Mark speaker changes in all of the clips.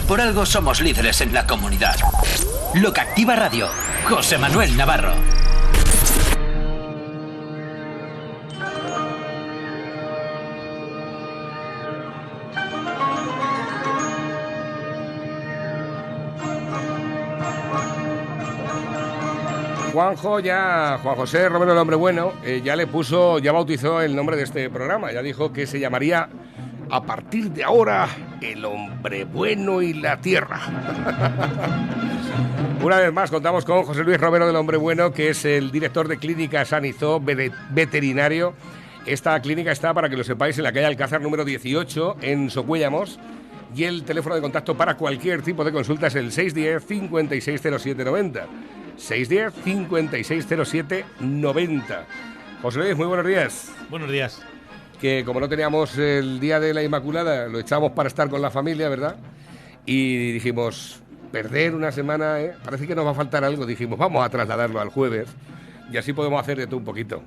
Speaker 1: Por algo somos líderes en la comunidad. Loca Activa Radio. José Manuel Navarro.
Speaker 2: Juan José Romero el Hombre Bueno, ya bautizó el nombre de este programa, ya dijo que se llamaría a partir de ahora El Hombre Bueno y la Tierra. Una vez más contamos con José Luis Romero del Hombre Bueno, que es el director de Clínica Sanizó, veterinario. Esta clínica está, para que lo sepáis, en la calle Alcázar número 18, en Socuéllamos, y el teléfono de contacto para cualquier tipo de consulta es el 610-560790. 610-560790. José Luis, muy buenos días.
Speaker 3: Buenos días.
Speaker 2: Que como no teníamos el Día de la Inmaculada, lo echamos para estar con la familia, ¿verdad? Y dijimos, perder una semana, parece que nos va a faltar algo. Dijimos, vamos a trasladarlo al jueves y así podemos hacer de todo un poquito.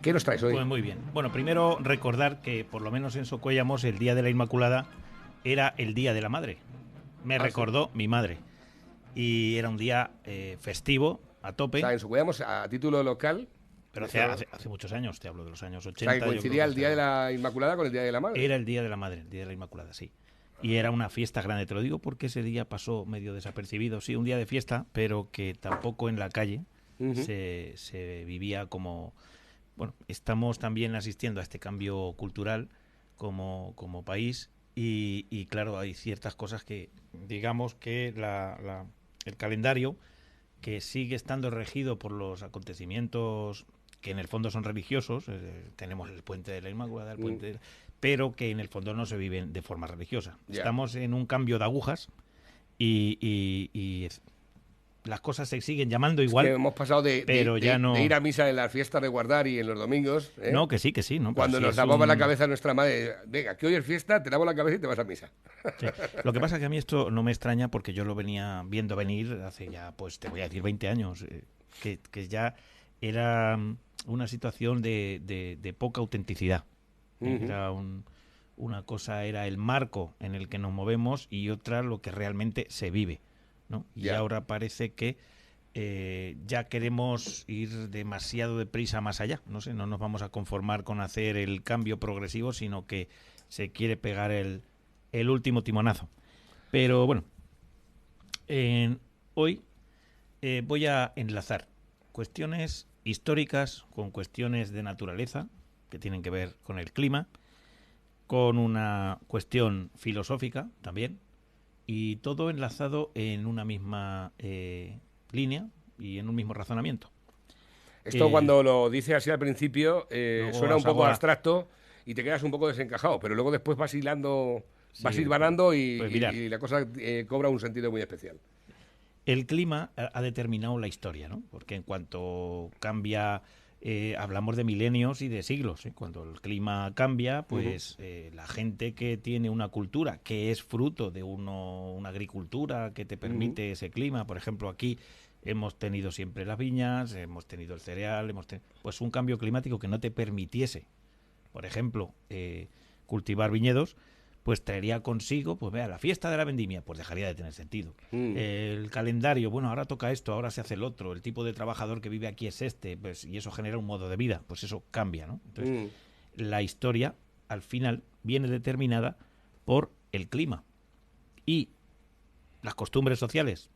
Speaker 2: ¿Qué nos traes hoy?
Speaker 3: Pues muy bien. Bueno, primero recordar que por lo menos en Socuéllamos el Día de la Inmaculada era el Día de la Madre. Me recordó mi madre. Y era un día festivo, a tope.
Speaker 2: O sea, en Socuéllamos, a título local...
Speaker 3: Pero hace muchos años, te hablo de los años 80.
Speaker 2: O sea, que coincidía el Día de la Inmaculada con el Día de la Madre.
Speaker 3: Era el Día de la Madre, el Día de la Inmaculada, sí. Y era una fiesta grande, te lo digo porque ese día pasó medio desapercibido. Sí, un día de fiesta, pero que tampoco en la calle se vivía como... Bueno, estamos también asistiendo a este cambio cultural como país y claro, hay ciertas cosas que, digamos que el calendario, que sigue estando regido por los acontecimientos que en el fondo son religiosos, tenemos el puente de la Inmaculada, pero que en el fondo no se viven de forma religiosa.
Speaker 2: Yeah.
Speaker 3: Estamos en un cambio de agujas y las cosas se siguen llamando igual.
Speaker 2: Es que hemos pasado de ir a misa en las fiestas de guardar y en los domingos.
Speaker 3: No, que sí. ¿no?
Speaker 2: Cuando nos lavaba la cabeza nuestra madre, venga, que hoy es fiesta, te lavo la cabeza y te vas a misa.
Speaker 3: Sí. Lo que pasa es que a mí esto no me extraña porque yo lo venía viendo venir hace ya, pues te voy a decir, 20 años, que ya era una situación de poca autenticidad. Era una cosa era el marco en el que nos movemos y otra lo que realmente se vive, ¿no? Y ahora parece que ya queremos ir demasiado deprisa más allá. No sé, no nos vamos a conformar con hacer el cambio progresivo, sino que se quiere pegar el último timonazo. Pero bueno, hoy voy a enlazar cuestiones históricas con cuestiones de naturaleza que tienen que ver con el clima, con una cuestión filosófica también, y todo enlazado en una misma línea y en un mismo razonamiento.
Speaker 2: Esto cuando lo dices así al principio suena un poco abstracto y te quedas un poco desencajado, pero luego después vas hilando, vas hilvanando y la cosa cobra un sentido muy especial.
Speaker 3: El clima ha determinado la historia, ¿no? Porque en cuanto cambia, hablamos de milenios y de siglos, ¿eh? Cuando el clima cambia, pues la gente que tiene una cultura que es fruto de una agricultura que te permite ese clima, por ejemplo, aquí hemos tenido siempre las viñas, hemos tenido el cereal, pues un cambio climático que no te permitiese, por ejemplo, cultivar viñedos, pues traería consigo, pues vea, la fiesta de la vendimia, pues dejaría de tener sentido. El calendario, bueno, ahora toca esto, ahora se hace el otro, el tipo de trabajador que vive aquí es este, pues, y eso genera un modo de vida, pues eso cambia, ¿no? Entonces, la historia, al final, viene determinada por el clima y las costumbres sociales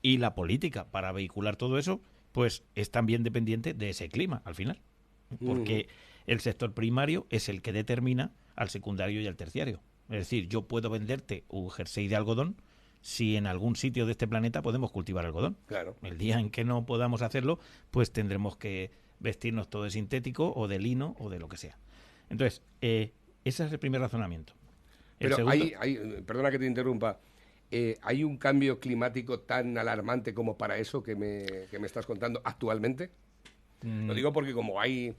Speaker 3: y la política para vehicular todo eso, pues es también dependiente de ese clima, al final. Porque el sector primario es el que determina al secundario y al terciario. Es decir, yo puedo venderte un jersey de algodón si en algún sitio de este planeta podemos cultivar algodón.
Speaker 2: Claro.
Speaker 3: El día en que no podamos hacerlo, pues tendremos que vestirnos todo de sintético o de lino o de lo que sea. Entonces, ese es el primer razonamiento.
Speaker 2: Pero perdona que te interrumpa, ¿hay un cambio climático tan alarmante como para eso que me estás contando actualmente? Lo digo porque como hay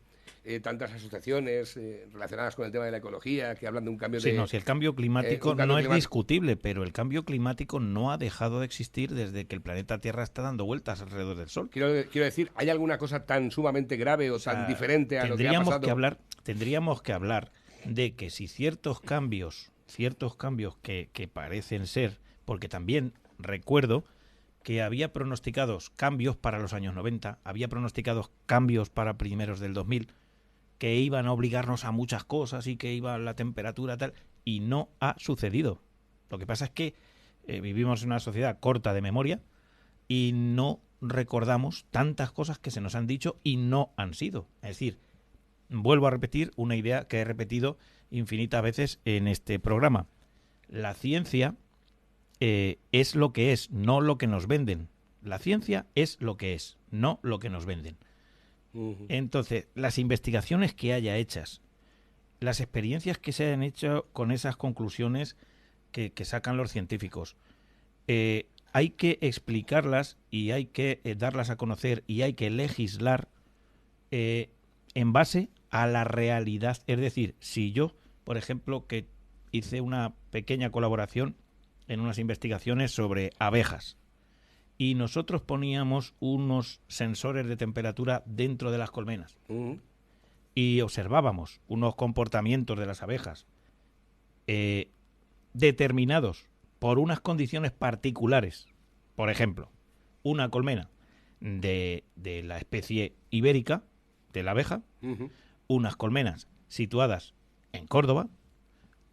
Speaker 2: tantas asociaciones relacionadas con el tema de la ecología que hablan de un cambio
Speaker 3: si el cambio climático no es discutible, pero el cambio climático no ha dejado de existir desde que el planeta Tierra está dando vueltas alrededor del Sol.
Speaker 2: Quiero decir, ¿hay alguna cosa tan sumamente grave o tan diferente a lo que ha pasado?
Speaker 3: Tendríamos que hablar de que si ciertos cambios que parecen ser porque también recuerdo que había pronosticados cambios para los años 90, había pronosticados cambios para primeros del 2000, que iban a obligarnos a muchas cosas y que iba la temperatura tal, y no ha sucedido. Lo que pasa es que vivimos en una sociedad corta de memoria y no recordamos tantas cosas que se nos han dicho y no han sido. Es decir, vuelvo a repetir una idea que he repetido infinitas veces en este programa. La ciencia es lo que es, no lo que nos venden. La ciencia es lo que es, no lo que nos venden. Entonces, las investigaciones que haya hechas, las experiencias que se hayan hecho con esas conclusiones que sacan los científicos, hay que explicarlas y hay que darlas a conocer y hay que legislar en base a la realidad. Es decir, si yo, por ejemplo, que hice una pequeña colaboración en unas investigaciones sobre abejas y nosotros poníamos unos sensores de temperatura dentro de las colmenas y observábamos unos comportamientos de las abejas determinados por unas condiciones particulares. Por ejemplo, una colmena de la especie ibérica de la abeja, unas colmenas situadas en Córdoba,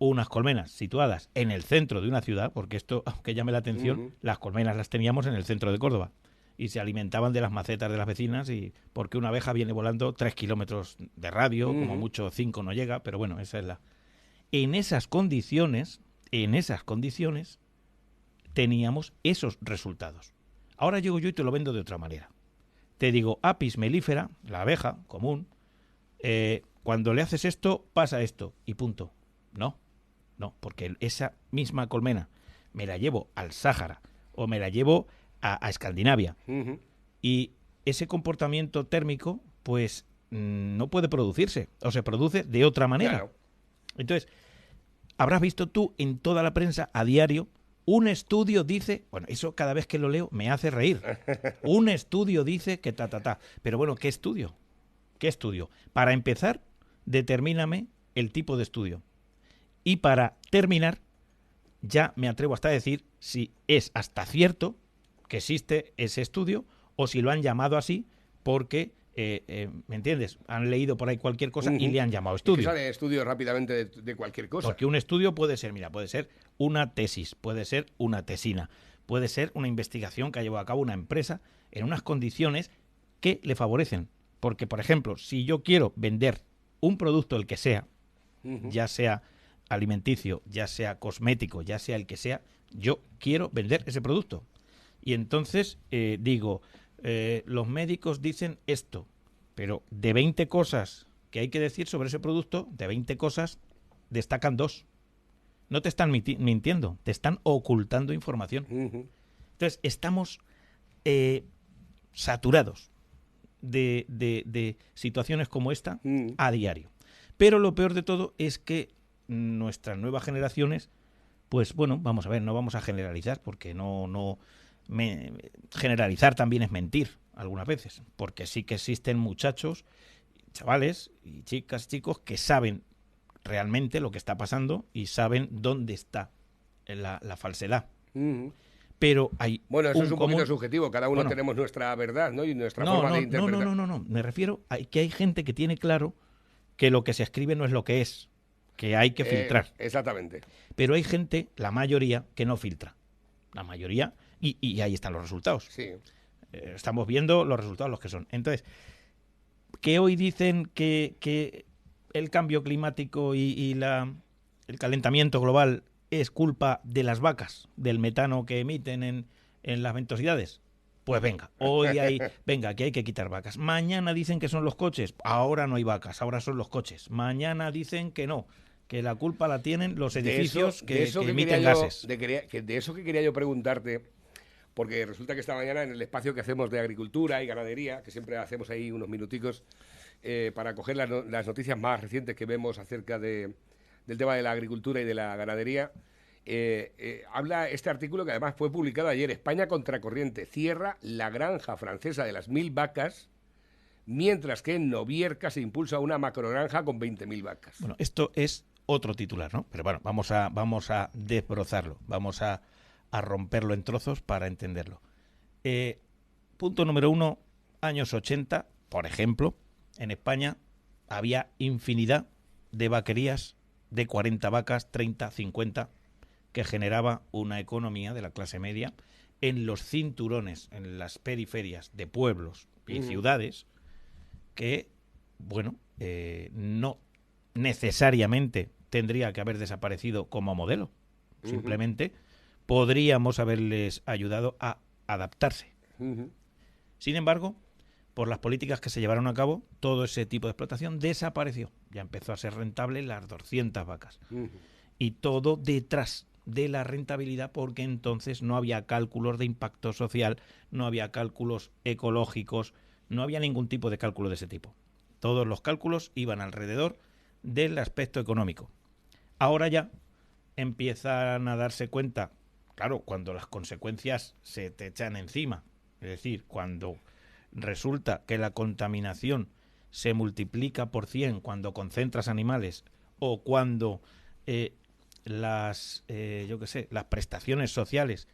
Speaker 3: unas colmenas situadas en el centro de una ciudad, porque esto, aunque llame la atención, las colmenas las teníamos en el centro de Córdoba y se alimentaban de las macetas de las vecinas, y porque una abeja viene volando 3 kilómetros de radio, como mucho 5 no llega, pero bueno, esa es la... En esas condiciones teníamos esos resultados. Ahora llego yo y te lo vendo de otra manera. Te digo, Apis mellifera, la abeja común, cuando le haces esto, pasa esto, y punto. No, porque esa misma colmena me la llevo al Sáhara o me la llevo a Escandinavia. Y ese comportamiento térmico, pues, no puede producirse, o se produce de otra manera. Claro. Entonces, habrás visto tú en toda la prensa a diario, un estudio dice, bueno, eso cada vez que lo leo me hace reír. Un estudio dice que Pero bueno, ¿qué estudio? ¿Qué estudio? Para empezar, determíname el tipo de estudio. Y para terminar, ya me atrevo hasta a decir si es hasta cierto que existe ese estudio o si lo han llamado así porque, ¿me entiendes? Han leído por ahí cualquier cosa y le han llamado estudio.
Speaker 2: Es que sale estudio rápidamente de cualquier cosa.
Speaker 3: Porque un estudio puede ser, puede ser una tesis, puede ser una tesina, puede ser una investigación que ha llevado a cabo una empresa en unas condiciones que le favorecen. Porque, por ejemplo, si yo quiero vender un producto, el que sea, ya sea alimenticio, ya sea cosmético, ya sea el que sea, yo quiero vender ese producto. Y entonces digo, los médicos dicen esto, pero de 20 cosas que hay que decir sobre ese producto, de 20 cosas destacan 2. No te están mintiendo, te están ocultando información. Entonces, estamos saturados de situaciones como esta a diario. Pero lo peor de todo es que nuestras nuevas generaciones, pues bueno, vamos a ver, no vamos a generalizar, porque generalizar también es mentir algunas veces, porque sí que existen muchachos, chavales y chicas, chicos que saben realmente lo que está pasando y saben dónde está la falsedad. Pero hay
Speaker 2: eso es un poquito subjetivo, cada uno tenemos nuestra verdad, ¿no? Y nuestra forma de interpretar.
Speaker 3: No, me refiero a que hay gente que tiene claro que lo que se escribe no es lo que es, que hay que filtrar.
Speaker 2: Exactamente.
Speaker 3: Pero hay gente, la mayoría, que no filtra. La mayoría, y ahí están los resultados.
Speaker 2: Sí.
Speaker 3: Estamos viendo los resultados, los que son. Entonces, que hoy dicen que el cambio climático y el calentamiento global es culpa de las vacas, del metano que emiten en las ventosidades. Pues venga, que hay que quitar vacas. Mañana dicen que son los coches, ahora no hay vacas, ahora son los coches. Mañana dicen que no, que la culpa la tienen los edificios que emiten gases.
Speaker 2: De eso que quería yo preguntarte, porque resulta que esta mañana en el espacio que hacemos de agricultura y ganadería, que siempre hacemos ahí unos minuticos para coger las noticias más recientes que vemos acerca del tema de la agricultura y de la ganadería, habla este artículo que además fue publicado ayer: España contracorriente, cierra la granja francesa de las 1.000 vacas, mientras que en Novierca se impulsa una macrogranja con 20.000 vacas.
Speaker 3: Bueno, esto es otro titular, ¿no? Pero bueno, vamos a desbrozarlo, vamos a a romperlo en trozos para entenderlo. Punto número 1, años 80, por ejemplo, en España había infinidad de vaquerías de 40 vacas, 30, 50, que generaba una economía de la clase media en los cinturones, en las periferias de pueblos y ciudades que, bueno, no necesariamente tendría que haber desaparecido como modelo. Simplemente podríamos haberles ayudado a adaptarse. Sin embargo, por las políticas que se llevaron a cabo, todo ese tipo de explotación desapareció. Ya empezó a ser rentable las 200 vacas. Y todo detrás de la rentabilidad, porque entonces no había cálculos de impacto social, no había cálculos ecológicos, no había ningún tipo de cálculo de ese tipo. Todos los cálculos iban alrededor del aspecto económico. Ahora ya empiezan a darse cuenta, claro, cuando las consecuencias se te echan encima, es decir, cuando resulta que la contaminación se multiplica por 100 cuando concentras animales, o cuando las prestaciones sociales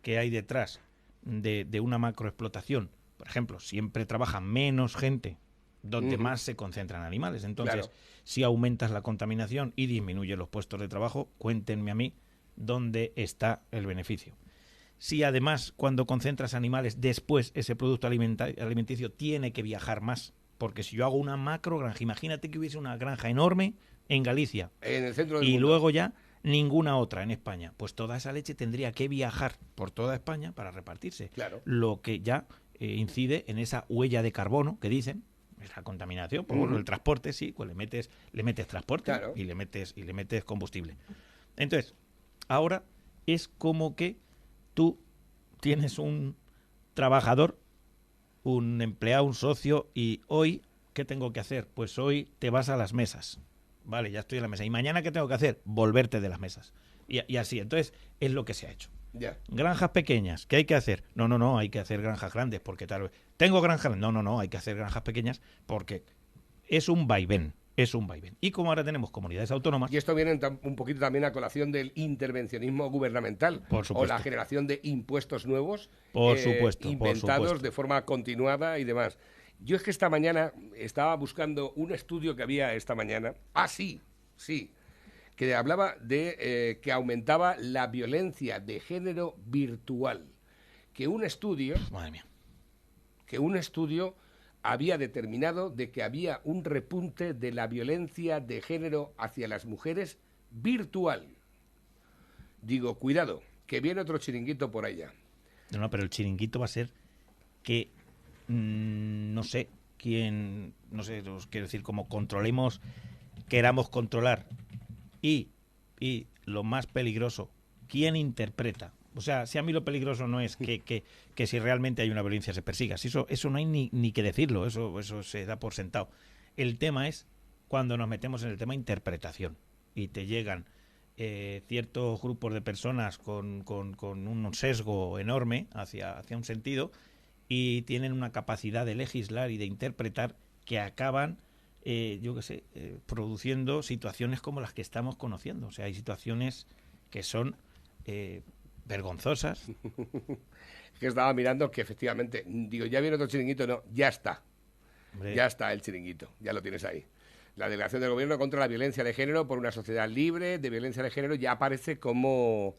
Speaker 3: que hay detrás de una macroexplotación, por ejemplo, siempre trabaja menos gente donde más se concentran animales. Entonces, claro, si aumentas la contaminación y disminuyes los puestos de trabajo, cuéntenme a mí dónde está el beneficio. Si además, cuando concentras animales, después ese producto alimenticio tiene que viajar más, porque si yo hago una macrogranja, imagínate que hubiese una granja enorme en Galicia,
Speaker 2: en el centro del
Speaker 3: y
Speaker 2: mundo,
Speaker 3: luego ya ninguna otra en España, pues toda esa leche tendría que viajar por toda España para repartirse.
Speaker 2: Claro.
Speaker 3: Lo que ya incide en esa huella de carbono que dicen, es la contaminación. Pues bueno, el transporte sí, pues le metes transporte, claro, y le metes combustible. Entonces, ahora es como que tú tienes un trabajador, un empleado, un socio, y hoy, ¿qué tengo que hacer? Pues hoy te vas a las mesas. Vale, ya estoy en la mesa. ¿Y mañana qué tengo que hacer? Volverte de las mesas. Y así. Entonces, es lo que se ha hecho.
Speaker 2: Yeah.
Speaker 3: Granjas pequeñas, ¿qué hay que hacer? No, hay que hacer granjas grandes, porque tal vez... ¿Tengo granjas? No, hay que hacer granjas pequeñas, porque es un vaivén. Y como ahora tenemos comunidades autónomas...
Speaker 2: Y esto viene un poquito también a colación del intervencionismo gubernamental.
Speaker 3: Por supuesto.
Speaker 2: O la generación de impuestos nuevos.
Speaker 3: Por supuesto.
Speaker 2: Inventados de forma continuada y demás. Yo es que esta mañana estaba buscando un estudio que había esta mañana. Sí. Que hablaba de que aumentaba la violencia de género virtual. Que un estudio...
Speaker 3: Madre mía.
Speaker 2: Que un estudio había determinado de que había un repunte de la violencia de género hacia las mujeres virtual. Digo, cuidado, que viene otro chiringuito por allá.
Speaker 3: No, pero el chiringuito va a ser que... no sé quién... No sé, os quiero decir, como queramos controlar... Y lo más peligroso, ¿quién interpreta? O sea, si a mí lo peligroso no es que si realmente hay una violencia se persiga, si eso no hay ni que decirlo, eso se da por sentado. El tema es cuando nos metemos en el tema interpretación y te llegan ciertos grupos de personas con un sesgo enorme hacia un sentido y tienen una capacidad de legislar y de interpretar que acaban... produciendo situaciones como las que estamos conociendo. O sea, hay situaciones que son vergonzosas.
Speaker 2: Que estaba mirando que efectivamente, digo, ya viene otro chiringuito, no, ya está. Hombre. Ya está el chiringuito, ya lo tienes ahí. La delegación del gobierno contra la violencia de género por una sociedad libre de violencia de género ya aparece como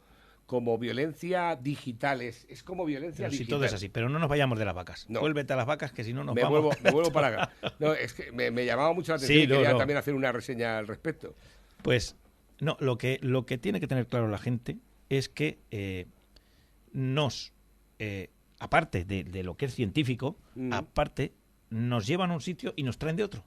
Speaker 2: violencia digital, es como violencia
Speaker 3: pero
Speaker 2: digital.
Speaker 3: Si todo es así, pero no nos vayamos de las vacas. No. Vuélvete a las vacas, que si no nos
Speaker 2: me
Speaker 3: vamos.
Speaker 2: Me vuelvo para acá. No, es que me llamaba mucho la atención y quería también hacer una reseña al respecto.
Speaker 3: Pues, no, lo que tiene que tener claro la gente es que aparte de lo que es científico, aparte, nos llevan a un sitio y nos traen de otro.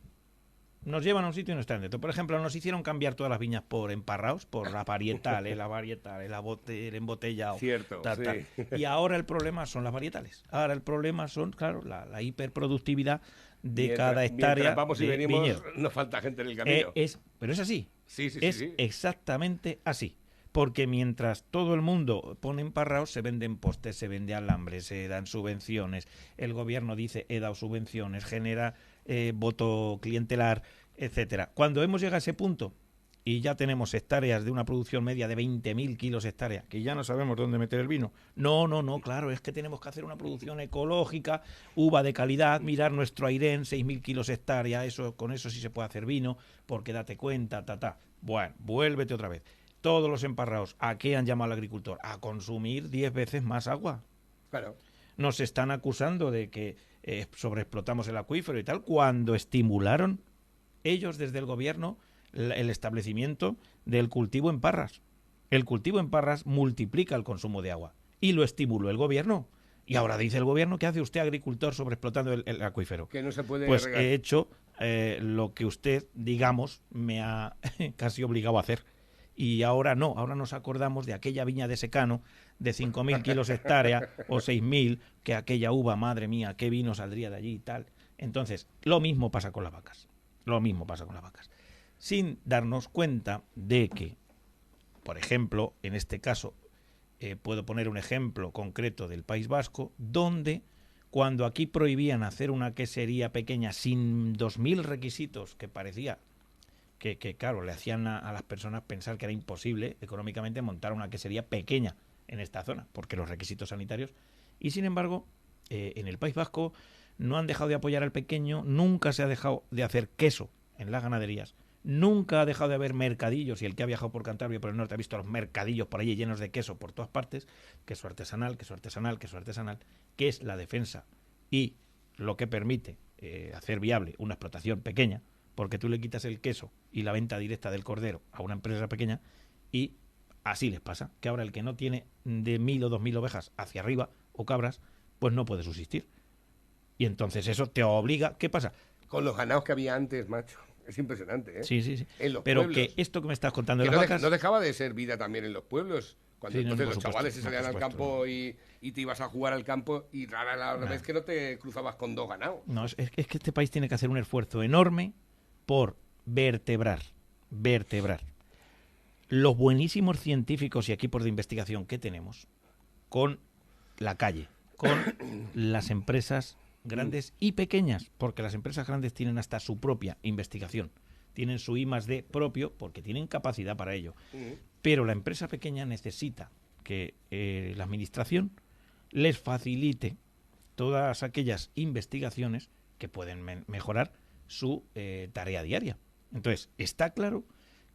Speaker 3: Nos llevan a un sitio y nos traen de otro. Por ejemplo, nos hicieron cambiar todas las viñas por emparrados, por la varietales, el embotellado.
Speaker 2: Cierto,
Speaker 3: tal. Y ahora el problema son las varietales. Ahora el problema son, claro, la hiperproductividad de cada hectárea.
Speaker 2: Vamos y venimos, viñedo. No falta gente en el camino.
Speaker 3: Pero es así.
Speaker 2: Sí,
Speaker 3: exactamente así. Porque mientras todo el mundo pone emparrados, se venden postes, se vende alambre, se dan subvenciones, el gobierno dice he dado subvenciones, genera voto clientelar, etcétera. Cuando hemos llegado a ese punto, y ya tenemos hectáreas de una producción media de 20.000 kilos hectárea, que ya no sabemos dónde meter el vino. No, claro, es que tenemos que hacer una producción ecológica, uva de calidad, mirar nuestro Airén, 6.000 kilos hectárea, con eso sí se puede hacer vino, porque date cuenta, Bueno, vuélvete otra vez. Todos los emparrados, ¿a qué han llamado al agricultor? A consumir 10 veces más agua.
Speaker 2: Claro.
Speaker 3: Nos están acusando de que sobreexplotamos el acuífero y tal, cuando estimularon ellos desde el gobierno el establecimiento del cultivo en parras. El cultivo en parras multiplica el consumo de agua y lo estimuló el gobierno. Y ahora dice el gobierno, ¿qué hace usted, agricultor, sobreexplotando el acuífero?
Speaker 2: Que no se puede
Speaker 3: Pues
Speaker 2: regar.
Speaker 3: he hecho lo que usted, digamos, me ha casi obligado a hacer. Y ahora no, ahora nos acordamos de aquella viña de secano de 5.000 kilos hectárea o 6.000, que aquella uva, madre mía, qué vino saldría de allí y tal. Entonces, lo mismo pasa con las vacas. Lo mismo pasa con las vacas. Sin darnos cuenta de que, por ejemplo, en este caso, puedo poner un ejemplo concreto del País Vasco, donde cuando aquí prohibían hacer una quesería pequeña sin 2.000 requisitos, que parecía que claro, le hacían a las personas pensar que era imposible económicamente montar una quesería pequeña en esta zona, porque los requisitos sanitarios, y sin embargo, en el País Vasco no han dejado de apoyar al pequeño, nunca se ha dejado de hacer queso en las ganaderías, nunca ha dejado de haber mercadillos, y el que ha viajado por Cantabria, por el norte, ha visto los mercadillos por allí llenos de queso por todas partes, queso artesanal, que es la defensa y lo que permite hacer viable una explotación pequeña, porque tú le quitas el queso y la venta directa del cordero a una empresa pequeña y así les pasa, que ahora el que no tiene de 1.000 o 2.000 ovejas hacia arriba o cabras, pues no puede subsistir. Y entonces eso te obliga, ¿qué pasa?
Speaker 2: Con los ganados que había antes, macho. Es impresionante, ¿eh?
Speaker 3: Sí.
Speaker 2: En los
Speaker 3: Pero
Speaker 2: pueblos.
Speaker 3: que esto que me estás contando
Speaker 2: Que
Speaker 3: de las vacas...
Speaker 2: no dejaba de ser vida también en los pueblos. Cuando
Speaker 3: Sí, no,
Speaker 2: entonces
Speaker 3: por
Speaker 2: los
Speaker 3: supuesto,
Speaker 2: chavales se
Speaker 3: no,
Speaker 2: salían
Speaker 3: por
Speaker 2: al
Speaker 3: supuesto.
Speaker 2: campo y te ibas a jugar al campo y rara la vez que no te cruzabas con dos ganados.
Speaker 3: No, es que este país tiene que hacer un esfuerzo enorme por vertebrar los buenísimos científicos y equipos de investigación que tenemos con la calle, con las empresas grandes y pequeñas, porque las empresas grandes tienen hasta su propia investigación, tienen su I+D propio porque tienen capacidad para ello. Pero la empresa pequeña necesita que la administración les facilite todas aquellas investigaciones que pueden mejorar su tarea diaria. Entonces, está claro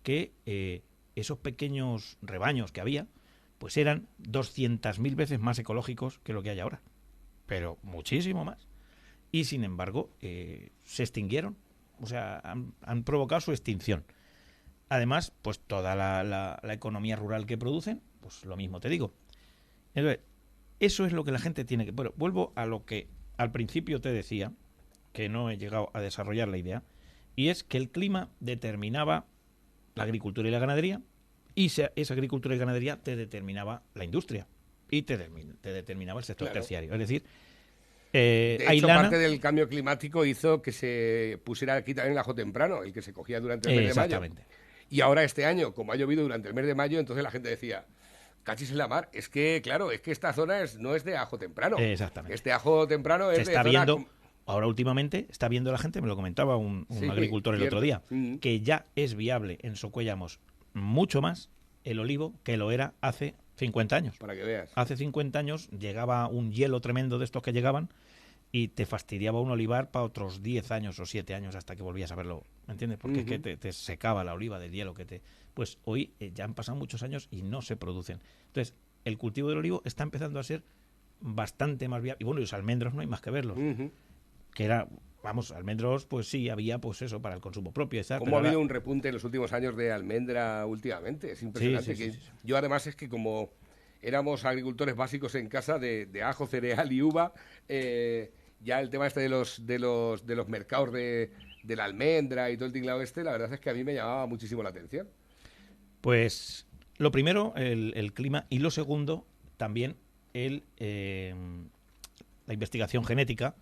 Speaker 3: que esos pequeños rebaños que había, pues eran 200.000 veces más ecológicos que lo que hay ahora. Pero muchísimo más. Y, sin embargo, se extinguieron. O sea, han provocado su extinción. Además, pues toda la economía rural que producen, pues lo mismo te digo. Entonces, eso es lo que la gente tiene que... Bueno, vuelvo a lo que al principio te decía, que no he llegado a desarrollar la idea, y es que el clima determinaba la agricultura y la ganadería, y esa agricultura y ganadería te determinaba la industria, y te determinaba el sector terciario. Es decir,
Speaker 2: De hecho,
Speaker 3: Ailana,
Speaker 2: parte del cambio climático hizo que se pusiera aquí también el ajo temprano, el que se cogía durante el mes de mayo.
Speaker 3: exactamente.
Speaker 2: Y ahora este año, como ha llovido durante el mes de mayo, entonces la gente decía, cachis en la mar, es que, claro, es que esta zona no es de ajo temprano.
Speaker 3: Exactamente.
Speaker 2: Este ajo temprano es
Speaker 3: Se
Speaker 2: de
Speaker 3: está
Speaker 2: zona
Speaker 3: viendo, ahora últimamente, está viendo la gente, me lo comentaba un
Speaker 2: Sí,
Speaker 3: agricultor el
Speaker 2: cierto.
Speaker 3: otro día,
Speaker 2: Mm.
Speaker 3: que ya es viable en Socuellamos mucho más el olivo que lo era hace 50 años.
Speaker 2: para que veas.
Speaker 3: Hace 50 años llegaba un hielo tremendo de estos que llegaban y te fastidiaba un olivar para otros 10 años o 7 años hasta que volvías a verlo, ¿me entiendes? Porque es que te secaba la oliva del hielo que te... Pues hoy ya han pasado muchos años y no se producen. Entonces, el cultivo del olivo está empezando a ser bastante más viable. Y bueno, y los almendros no hay más que verlos.
Speaker 2: Ujú.
Speaker 3: Que era, vamos, almendros, pues sí, había pues eso para el consumo propio.
Speaker 2: ¿Cómo
Speaker 3: Pero
Speaker 2: ha habido
Speaker 3: ahora-
Speaker 2: un repunte en los últimos años de almendra últimamente? Es impresionante.
Speaker 3: Sí,
Speaker 2: que
Speaker 3: sí.
Speaker 2: Yo además es que como éramos agricultores básicos en casa de ajo, cereal y uva, ya el tema este de los mercados de la almendra y todo el tinglado este, la verdad es que a mí me llamaba muchísimo la atención.
Speaker 3: Pues lo primero, el clima, y lo segundo, también la investigación genética,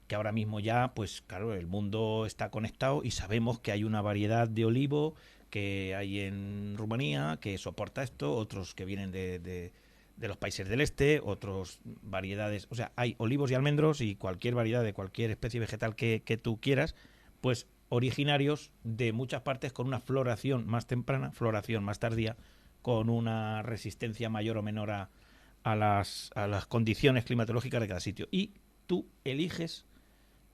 Speaker 3: que ahora mismo ya, pues claro, el mundo está conectado y sabemos que hay una variedad de olivo que hay en Rumanía que soporta esto, otros que vienen de los países del este, otras variedades, o sea, hay olivos y almendros y cualquier variedad de cualquier especie vegetal que tú quieras, pues originarios de muchas partes con una floración más temprana, floración más tardía, con una resistencia mayor o menor a las condiciones climatológicas de cada sitio. Y tú eliges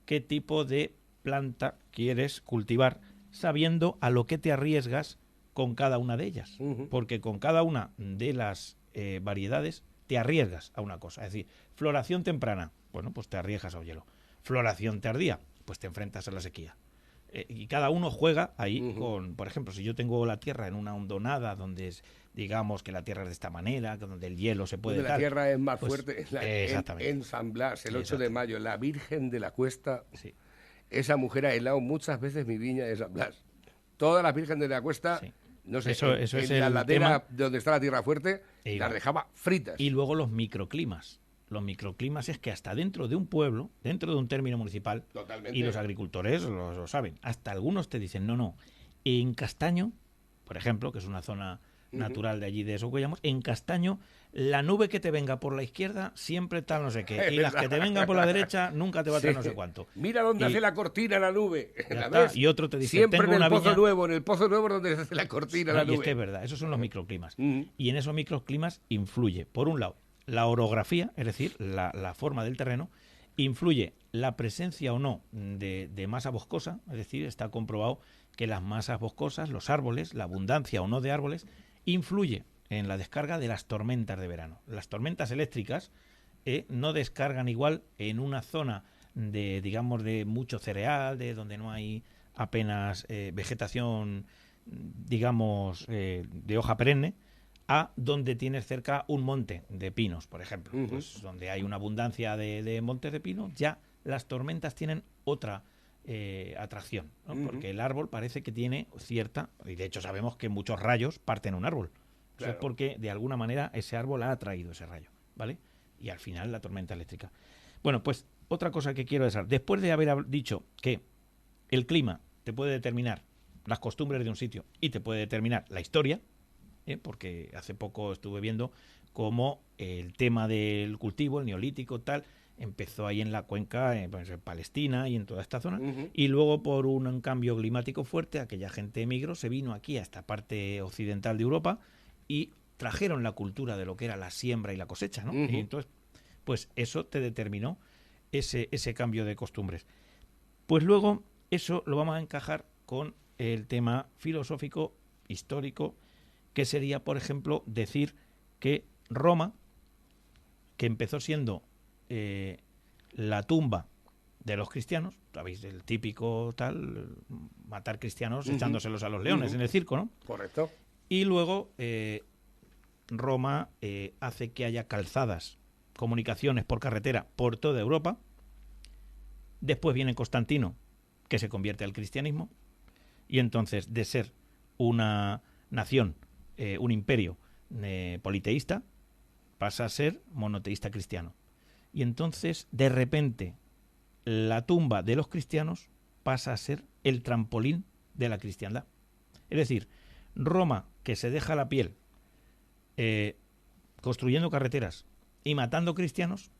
Speaker 3: qué tipo de planta quieres cultivar, sabiendo a lo que te arriesgas con cada una de ellas. Porque con cada una de las variedades te arriesgas a una cosa. Es decir, floración temprana, bueno, pues te arriesgas al hielo. Floración tardía, pues te enfrentas a la sequía. Y cada uno juega ahí con, por ejemplo, si yo tengo la tierra en una hondonada donde digamos que la tierra es de esta manera, donde el hielo se puede...
Speaker 2: Donde la tierra es más
Speaker 3: pues,
Speaker 2: fuerte,
Speaker 3: exactamente.
Speaker 2: En San Blas, el 8 de mayo, la Virgen de la Cuesta,
Speaker 3: sí.
Speaker 2: Esa mujer ha helado muchas veces mi viña de San Blas. Todas las Virgen de la Cuesta,
Speaker 3: sí.
Speaker 2: no sé,
Speaker 3: eso
Speaker 2: en
Speaker 3: es
Speaker 2: la
Speaker 3: el
Speaker 2: ladera
Speaker 3: tema.
Speaker 2: donde está la tierra fuerte, las dejaba fritas.
Speaker 3: Y luego los microclimas. Los microclimas es que hasta dentro de un pueblo, dentro de un término municipal,
Speaker 2: Totalmente.
Speaker 3: y los agricultores lo saben, hasta algunos te dicen, no, en Castaño, por ejemplo, que es una zona natural de allí de Socuellamos, en Castaño, la nube que te venga por la izquierda siempre tal no sé qué, y las que te vengan por la derecha nunca te va a traer no sé cuánto.
Speaker 2: Mira dónde hace la cortina la nube. ¿La
Speaker 3: está.
Speaker 2: ves?
Speaker 3: Y otro te dice,
Speaker 2: siempre
Speaker 3: tengo
Speaker 2: en el
Speaker 3: una
Speaker 2: Pozo
Speaker 3: viña...
Speaker 2: Nuevo, en el Pozo Nuevo donde se hace la cortina la nube.
Speaker 3: Y es que es verdad, esos son los microclimas. Y en esos microclimas influye, por un lado, la orografía, es decir, la forma del terreno, influye la presencia o no de masa boscosa, es decir, está comprobado que las masas boscosas, los árboles, la abundancia o no de árboles, influye en la descarga de las tormentas de verano. Las tormentas eléctricas no descargan igual en una zona de, digamos, de mucho cereal, de donde no hay apenas vegetación, digamos, de hoja perenne, a donde tienes cerca un monte de pinos, por ejemplo. Pues donde hay una abundancia de montes de pinos, ya las tormentas tienen otra atracción, ¿no? Porque el árbol parece que tiene cierta, y de hecho sabemos que muchos rayos parten un árbol. Eso es porque de alguna manera ese árbol ha atraído ese rayo, ¿vale? Y al final la tormenta eléctrica. Bueno, pues otra cosa que quiero decir, después de haber dicho que el clima te puede determinar las costumbres de un sitio y te puede determinar la historia, porque hace poco estuve viendo cómo el tema del cultivo, el neolítico, tal, empezó ahí en la cuenca, pues en Palestina y en toda esta zona, y luego por un cambio climático fuerte, aquella gente emigró, se vino aquí a esta parte occidental de Europa y trajeron la cultura de lo que era la siembra y la cosecha, ¿no? Y entonces, pues eso te determinó ese cambio de costumbres. Pues luego eso lo vamos a encajar con el tema filosófico, histórico, que sería, por ejemplo, decir que Roma, que empezó siendo la tumba de los cristianos, sabéis, el típico tal, matar cristianos echándoselos a los leones en el circo, ¿no?
Speaker 2: Correcto.
Speaker 3: Y luego Roma hace que haya calzadas, comunicaciones por carretera por toda Europa. Después viene Constantino, que se convierte al cristianismo, y entonces de ser una nación, un imperio politeísta, pasa a ser monoteísta cristiano. Y entonces, de repente, la tumba de los cristianos pasa a ser el trampolín de la cristiandad. Es decir, Roma, que se deja la piel construyendo carreteras y matando cristianos,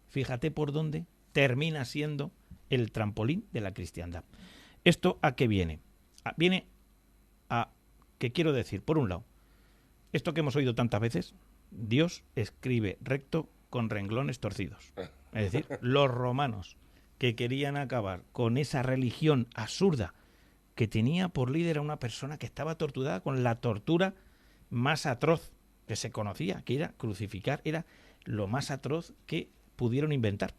Speaker 3: fíjate por dónde termina siendo el trampolín de la cristiandad. ¿Esto a qué viene? Viene a, ¿qué quiero decir? Por un lado, esto que hemos oído tantas veces, Dios escribe recto con renglones torcidos. Es decir, los romanos que querían acabar con esa religión absurda que tenía por líder a una persona que estaba torturada con la tortura más atroz que se conocía, que era crucificar, era lo más atroz que pudieron inventar.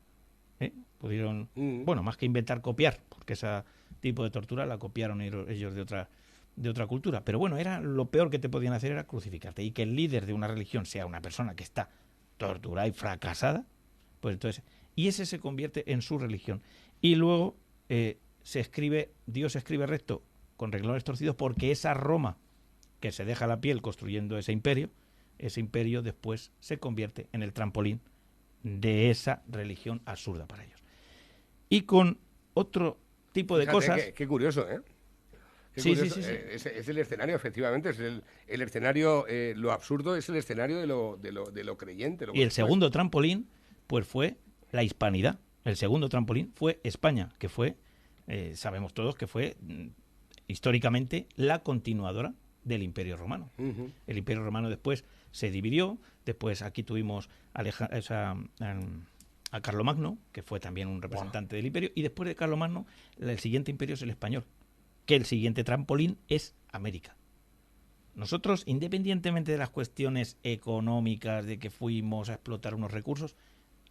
Speaker 3: Pudieron, bueno, más que inventar, copiar, porque ese tipo de tortura la copiaron ellos de otra cultura. Pero bueno, era lo peor que te podían hacer era crucificarte. Y que el líder de una religión sea una persona que está torturada y fracasada, pues entonces, y ese se convierte en su religión. Y luego Dios escribe recto con renglones torcidos porque esa Roma que se deja la piel construyendo ese imperio después se convierte en el trampolín de esa religión absurda para ellos. Y con otro tipo de cosas...
Speaker 2: Qué curioso, ¿eh?
Speaker 3: Sí.
Speaker 2: Es el escenario, efectivamente, es el escenario, lo absurdo es el escenario de lo creyente.
Speaker 3: Y el segundo trampolín, pues fue la hispanidad. El segundo trampolín fue España, que fue sabemos todos que fue históricamente la continuadora del Imperio Romano. El Imperio Romano después se dividió, después aquí tuvimos a Carlomagno, que fue también un representante del imperio, y después de Carlomagno el siguiente imperio es el español, que el siguiente trampolín es América. Nosotros, independientemente de las cuestiones económicas, de que fuimos a explotar unos recursos,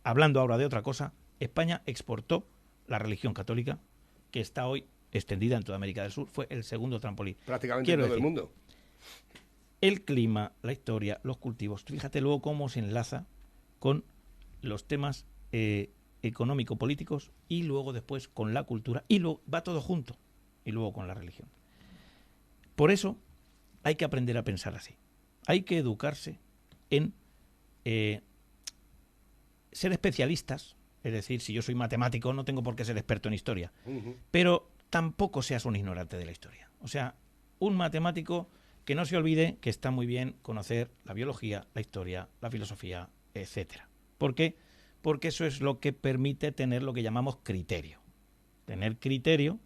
Speaker 3: hablando ahora de otra cosa, España exportó la religión católica, que está hoy extendida en toda América del Sur, fue el segundo trampolín.
Speaker 2: Prácticamente en todo el mundo.
Speaker 3: El clima, la historia, los cultivos, fíjate luego cómo se enlaza con los temas económico-políticos y luego después con la cultura, y luego va todo junto, y luego con la religión. Por eso hay que aprender a pensar así. Hay que educarse en ser especialistas, es decir, si yo soy matemático no tengo por qué ser experto en historia, pero tampoco seas un ignorante de la historia. O sea, un matemático que no se olvide que está muy bien conocer la biología, la historia, la filosofía, etcétera. ¿Por qué? Porque eso es lo que permite tener lo que llamamos criterio. Tener criterio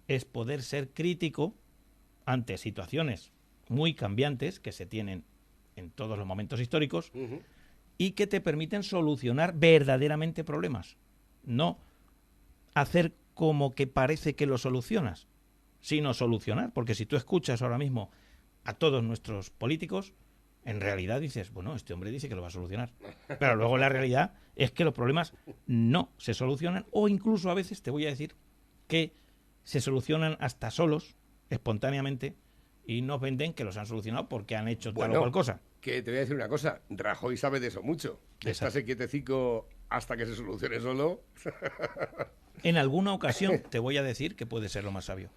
Speaker 3: es poder ser crítico ante situaciones muy cambiantes que se tienen en todos los momentos históricos y que te permiten solucionar verdaderamente problemas. No hacer como que parece que lo solucionas, sino solucionar. Porque si tú escuchas ahora mismo a todos nuestros políticos, en realidad dices, bueno, este hombre dice que lo va a solucionar. Pero luego la realidad es que los problemas no se solucionan, o incluso a veces te voy a decir que se solucionan hasta solos, espontáneamente, y nos venden que los han solucionado porque han hecho tal o cual cosa.
Speaker 2: Que te voy a decir una cosa, Rajoy sabe de eso mucho. De estarse quietecico hasta que se solucione solo.
Speaker 3: En alguna ocasión te voy a decir que puede ser lo más sabio.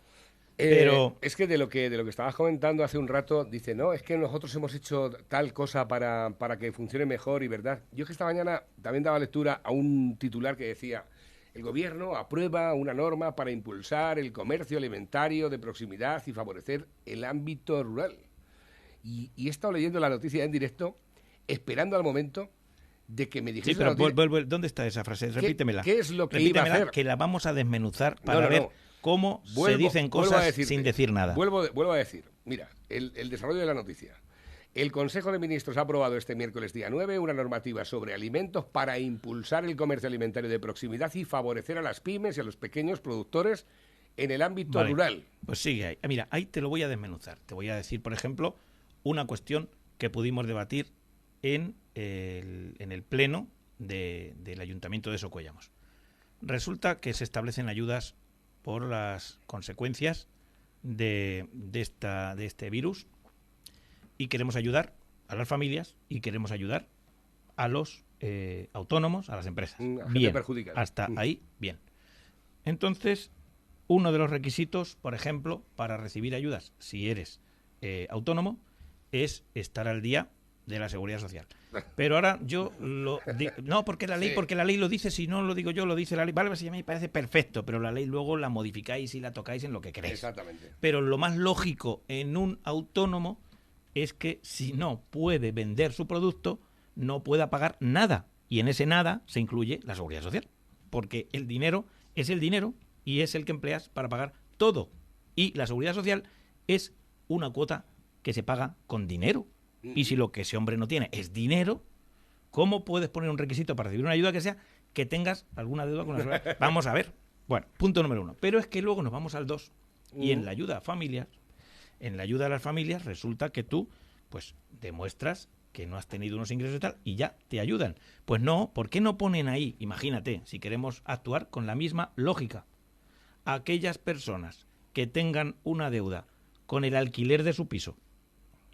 Speaker 3: Pero
Speaker 2: es que de lo que estabas comentando hace un rato, dice, no, es que nosotros hemos hecho tal cosa para que funcione mejor y verdad. Yo es que esta mañana también daba lectura a un titular que decía, el gobierno aprueba una norma para impulsar el comercio alimentario de proximidad y favorecer el ámbito rural. Y he estado leyendo la noticia en directo, esperando al momento de que me dijese...
Speaker 3: Sí, pero ¿dónde está esa frase? Repítemela.
Speaker 2: ¿Qué es lo que iba a hacer?
Speaker 3: Que la vamos a desmenuzar para ver cómo se dicen cosas sin decir nada.
Speaker 2: Vuelvo a decir, mira, el desarrollo de la noticia. El Consejo de Ministros ha aprobado este miércoles día 9 una normativa sobre alimentos para impulsar el comercio alimentario de proximidad y favorecer a las pymes y a los pequeños productores en el ámbito rural.
Speaker 3: Pues sigue ahí. Mira, ahí te lo voy a desmenuzar. Te voy a decir, por ejemplo, una cuestión que pudimos debatir en el pleno del Ayuntamiento de Socuellamos. Resulta que se establecen ayudas por las consecuencias de este virus, y queremos ayudar a las familias y queremos ayudar a los autónomos, a las empresas. Bien, hasta ahí, bien. Entonces, uno de los requisitos, por ejemplo, para recibir ayudas, si eres autónomo, es estar al día de la Seguridad Social. Pero ahora yo lo digo, no, porque la ley lo dice, si no lo digo yo, lo dice la ley. Vale, pues a mí me parece perfecto, pero la ley luego la modificáis y la tocáis en lo que queréis.
Speaker 2: Exactamente.
Speaker 3: Pero lo más lógico en un autónomo es que si no puede vender su producto, no pueda pagar nada. Y en ese nada se incluye la Seguridad Social. Porque el dinero es el dinero y es el que empleas para pagar todo. Y la Seguridad Social es una cuota que se paga con dinero. Y si lo que ese hombre no tiene es dinero, ¿cómo puedes poner un requisito para recibir una ayuda que sea que tengas alguna deuda con la seguridad? Vamos a ver. Bueno, punto número 1. Pero es que luego nos vamos al 2. Y en la ayuda a familias, en la ayuda a las familias resulta que tú pues demuestras que no has tenido unos ingresos y tal, y ya te ayudan. Pues no, ¿por qué no ponen ahí? Imagínate, si queremos actuar con la misma lógica. Aquellas personas que tengan una deuda con el alquiler de su piso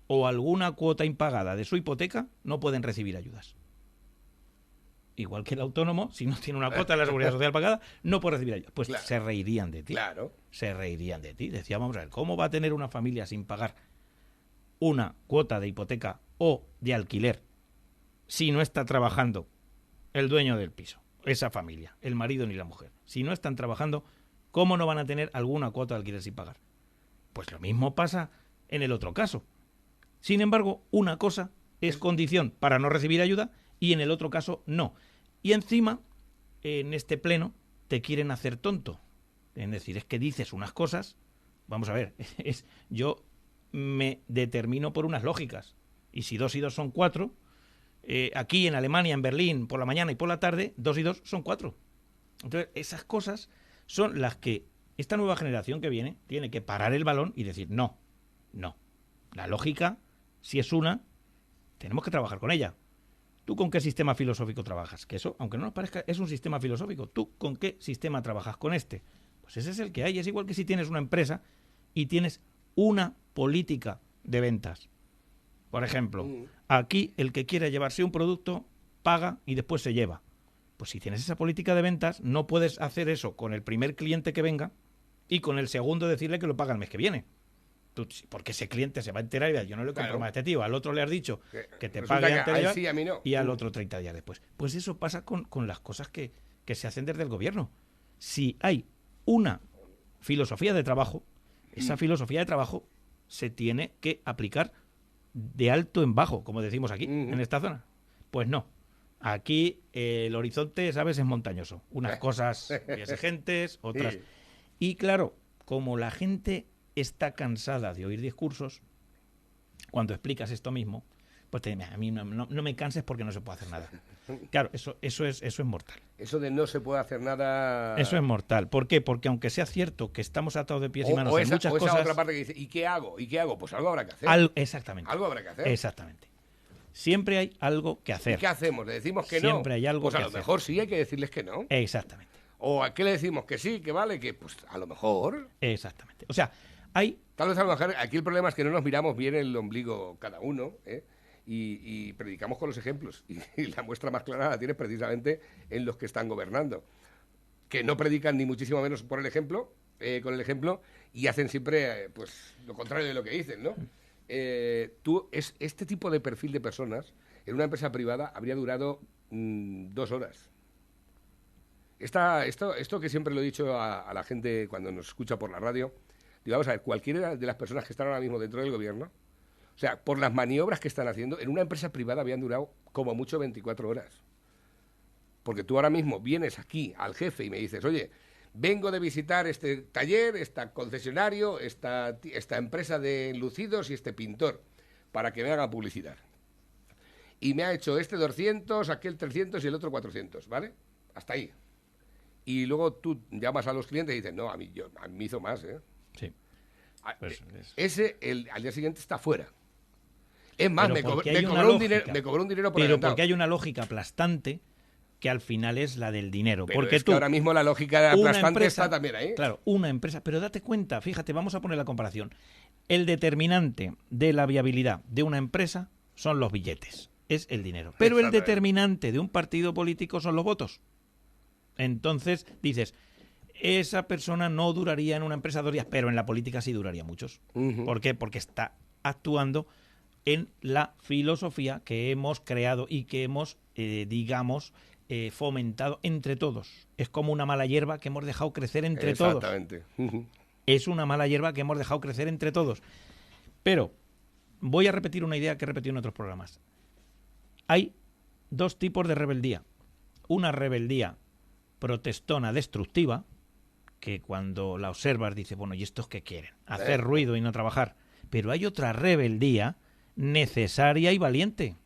Speaker 3: o alguna cuota impagada de su hipoteca, no pueden recibir ayudas. Igual que el autónomo, si no tiene una cuota de la Seguridad Social pagada, no puede recibir ayudas. Pues claro, se reirían de ti.
Speaker 2: Claro.
Speaker 3: Se reirían de ti. Decía, vamos a ver, ¿cómo va a tener una familia sin pagar una cuota de hipoteca o de alquiler si no está trabajando el dueño del piso, esa familia, el marido ni la mujer? Si no están trabajando, ¿cómo no van a tener alguna cuota de alquiler sin pagar? Pues lo mismo pasa en el otro caso. Sin embargo, una cosa es condición para no recibir ayuda y en el otro caso no. Y encima, en este pleno, te quieren hacer tonto. Es decir, es que dices unas cosas, vamos a ver, yo me determino por unas lógicas. Y si 2 y 2 son 4, aquí en Alemania, en Berlín, por la mañana y por la tarde, 2 y 2 son 4. Entonces, esas cosas son las que esta nueva generación que viene tiene que parar el balón y decir, no. La lógica, si es una, tenemos que trabajar con ella. ¿Tú con qué sistema filosófico trabajas? Que eso, aunque no nos parezca, es un sistema filosófico. ¿Tú con qué sistema trabajas con este? Pues ese es el que hay. Es igual que si tienes una empresa y tienes una política de ventas. Por ejemplo, aquí el que quiere llevarse un producto paga y después se lleva. Pues si tienes esa política de ventas, no puedes hacer eso con el primer cliente que venga y con el segundo decirle que lo paga el mes que viene. Porque ese cliente se va a enterar y va, yo no le compro más a este tío. Al otro le has dicho que te pague antes
Speaker 2: sí, a mí no.
Speaker 3: y al otro 30 días después. Pues eso pasa con las cosas que se hacen desde el gobierno. Si hay una filosofía de trabajo, esa filosofía de trabajo se tiene que aplicar de alto en bajo, como decimos aquí, en esta zona. Pues no. Aquí el horizonte, ¿sabes?, es montañoso. Unas cosas muy exigentes, otras... Sí. Y claro, como la gente está cansada de oír discursos, cuando explicas esto mismo, pues a mí no me canses porque no se puede hacer nada. Claro, eso es mortal.
Speaker 2: Eso de no se puede hacer nada...
Speaker 3: Eso es mortal. ¿Por qué? Porque aunque sea cierto que estamos atados de pies y manos en muchas cosas...
Speaker 2: O esa otra parte que dice, ¿y qué hago? Pues algo habrá que hacer.
Speaker 3: Exactamente.
Speaker 2: Algo habrá que hacer.
Speaker 3: Exactamente. Siempre hay algo que hacer.
Speaker 2: ¿Y qué hacemos? ¿Le decimos que
Speaker 3: Siempre
Speaker 2: no?
Speaker 3: Siempre hay algo que hacer.
Speaker 2: Pues a lo mejor sí hay que decirles que no.
Speaker 3: Exactamente.
Speaker 2: ¿O a qué le decimos que sí, que vale? Que pues a lo mejor...
Speaker 3: Exactamente. O sea, hay...
Speaker 2: Tal vez a lo mejor aquí el problema es que no nos miramos bien el ombligo cada uno, y predicamos con los ejemplos. Y la muestra más clara la tienes precisamente en los que están gobernando. Que no predican ni muchísimo menos por el ejemplo, con el ejemplo, y hacen siempre pues lo contrario de lo que dicen, ¿no? Este tipo de perfil de personas en una empresa privada habría durado 2 horas. Esto que siempre lo he dicho a la gente cuando nos escucha por la radio, digo, vamos a ver, cualquiera de las personas que están ahora mismo dentro del gobierno, o sea, por las maniobras que están haciendo, en una empresa privada habían durado como mucho 24 horas. Porque tú ahora mismo vienes aquí al jefe y me dices, oye, vengo de visitar este taller, este concesionario, esta empresa de enlucidos y este pintor, para que me haga publicidad. Y me ha hecho este 200, aquel 300 y el otro 400, ¿vale? Hasta ahí. Y luego tú llamas a los clientes y dices, no, a mí me hizo más, ¿eh?
Speaker 3: Sí.
Speaker 2: Pues ese, al día siguiente está fuera. Es más, me cobró un dinero por adelantado.
Speaker 3: Porque hay una lógica aplastante que al final es la del dinero.
Speaker 2: Pero
Speaker 3: porque
Speaker 2: es que ahora mismo la lógica aplastante está también ahí.
Speaker 3: Claro, una empresa, pero date cuenta, fíjate, vamos a poner la comparación. El determinante de la viabilidad de una empresa son los billetes, es el dinero. Pero el determinante de un partido político son los votos. Entonces dices, esa persona no duraría en una empresa 2 días, pero en la política sí duraría muchos. ¿Por qué? Porque está actuando en la filosofía que hemos creado y que hemos, fomentado entre todos. Es como una mala hierba que hemos dejado crecer entre todos.
Speaker 2: Exactamente.
Speaker 3: Es una mala hierba que hemos dejado crecer entre todos. Pero voy a repetir una idea que he repetido en otros programas. Hay 2 tipos de rebeldía. Una rebeldía protestona destructiva, que cuando la observas dices, bueno, ¿y estos qué quieren? Hacer ruido y no trabajar. Pero hay otra rebeldía necesaria y valiente.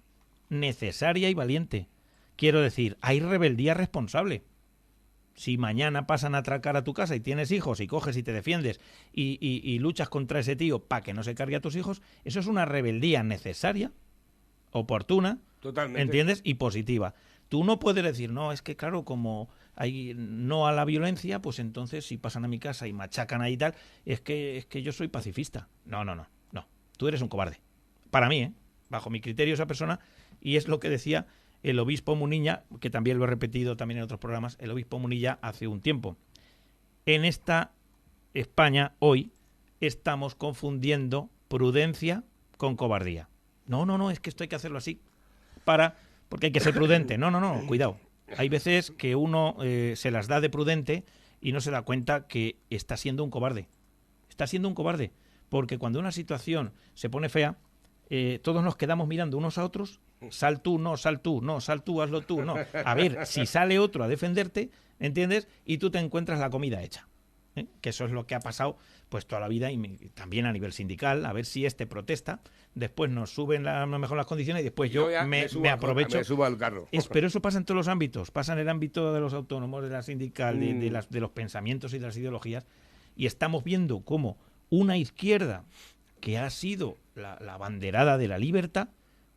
Speaker 3: Necesaria y valiente. Quiero decir, hay rebeldía responsable. Si mañana pasan a atracar a tu casa y tienes hijos y coges y te defiendes y luchas contra ese tío para que no se cargue a tus hijos, eso es una rebeldía necesaria, oportuna,
Speaker 2: totalmente,
Speaker 3: ¿entiendes? Y positiva. Tú no puedes decir, no, es que claro, como hay no a la violencia, pues entonces si pasan a mi casa y machacan ahí y tal, es que yo soy pacifista. No. Tú eres un cobarde. Para mí, bajo mi criterio esa persona, y es lo que decía el obispo Munilla, que también lo he repetido también en otros programas, el obispo Munilla hace un tiempo. En esta España hoy estamos confundiendo prudencia con cobardía. No, es que esto hay que hacerlo así porque hay que ser prudente. No, cuidado. Hay veces que uno se las da de prudente y no se da cuenta que está siendo un cobarde. Está siendo un cobarde. Porque cuando una situación se pone fea, todos nos quedamos mirando unos a otros. Sal tú, hazlo tú, no. A ver, si sale otro a defenderte, ¿entiendes? Y tú te encuentras la comida hecha. que eso es lo que ha pasado pues toda la vida y también a nivel sindical, a ver si protesta, después nos suben a lo mejor las condiciones y después yo me aprovecho.
Speaker 2: Me subo al carro.
Speaker 3: Pero eso pasa en todos los ámbitos, pasa en el ámbito de los autónomos, de la sindical, de los pensamientos y de las ideologías, y estamos viendo cómo una izquierda que ha sido la banderada de la libertad,